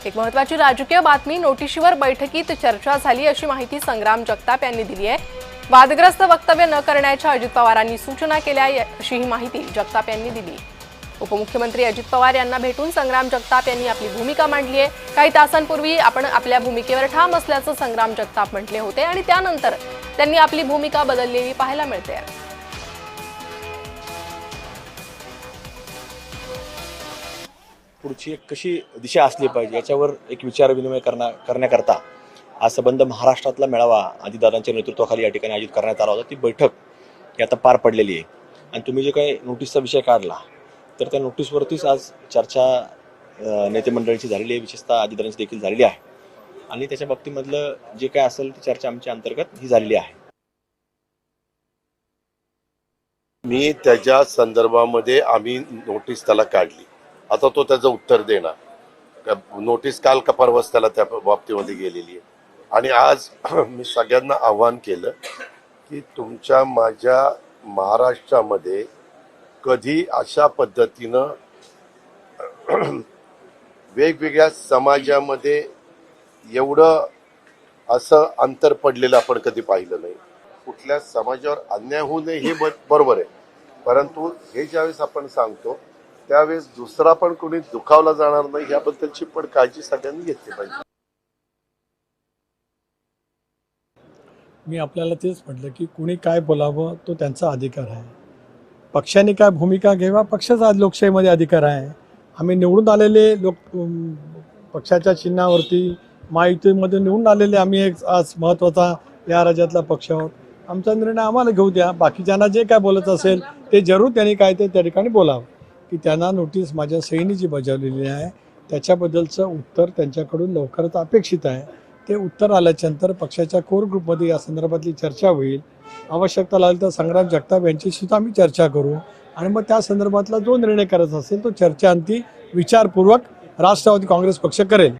एक महत्त्वाची राजकीय बातमी, नोटिशीवर बैठकीत चर्चा झाली अशी माहिती संग्राम जगताप यांनी दिली आहे। वादग्रस्त वक्तव्य न करण्याच्या अजित पवारांनी सूचना केल्या अशी ही माहिती जगताप यांनी दिली। उपमुख्यमंत्री अजित पवार यांना भेटून संग्राम जगताप यांनी आपली भूमिका मांडली आहे। काही तासांपूर्वी आपण आपल्या भूमिकेवर ठाम असल्याचं संग्राम जगताप म्हटले होते आणि त्यानंतर त्यांनी आपली भूमिका बदललेली पाहायला मिळते। पुढची एक कशी दिशा असली पाहिजे याच्यावर एक विचारविनिमय करण्याकरता आज संबंध महाराष्ट्रातला मेळावा अजितदादांच्या नेतृत्वाखाली या ठिकाणी आयोजित करण्यात आला होता। ती बैठक ही आता पार पडलेली आहे आणि तुम्ही जे काही नोटीसचा विषय काढला तर त्या नोटीसवरतीच आज चर्चा नेते मंडळीची झालेली आहे, विशेषतः अजितदादांची देखील झालेली आहे आणि त्याच्या बाबतीमधलं जे काय असेल ती चर्चा आमच्या अंतर्गत ही झालेली आहे। मी त्याच्या संदर्भामध्ये आम्ही नोटीस त्याला काढली, आता तो त्याचं उत्तर देणार। नोटीस काल का परवाच त्याला त्या बाबतीमध्ये गेलेली आहे आणि आज मी सगळ्यांना आव्हान केलं की तुमच्या माझ्या महाराष्ट्रामध्ये कधी अशा पद्धतीनं वेगवेगळ्या समाजामध्ये एवढं असं अंतर पडलेलं आपण कधी पाहिलं नाही। कुठल्या समाजावर अन्याय होऊ नये हे बरोबर आहे, परंतु हे ज्यावेळेस आपण सांगतो त्यावेळेस दुसरा पण कोणी दुखावला जाणार नाही याबद्दलची पण काळजी सगळ्यांनी घेतली पाहिजे। मी आपल्याला तेच म्हटलं की कुणी काय बोलावं तो त्यांचा अधिकार आहे, पक्षाने काय भूमिका घ्यावा पक्षाचा लोकशाहीमध्ये अधिकार आहे। आम्ही निवडून आलेले लोक पक्षाच्या चिन्हावरती महायुतीमध्ये निवडून आलेले आम्ही एक आज महत्त्वाचा या राज्यातला पक्ष आहोत। आमचा निर्णय आम्हाला घेऊ द्या, बाकीच्यांना जे काय बोलत असेल ते जरूर त्यांनी काय ते त्या ठिकाणी बोलावं। की त्यांना नोटीस माझ्या सहीने जी बजावलेली आहे त्याच्याबद्दलचं उत्तर त्यांच्याकडून लवकरच अपेक्षित आहे। ते उत्तर आल्याच्यानंतर पक्षाच्या कोर ग्रुपमध्ये या संदर्भातली चर्चा होईल। आवश्यकता लागेल तर संग्राम जगताप यांची सुद्धा आम्ही चर्चा करू आणि मग त्या संदर्भातला जो निर्णय करायचा असेल तो चर्चांती विचारपूर्वक राष्ट्रवादी काँग्रेस पक्ष करेल।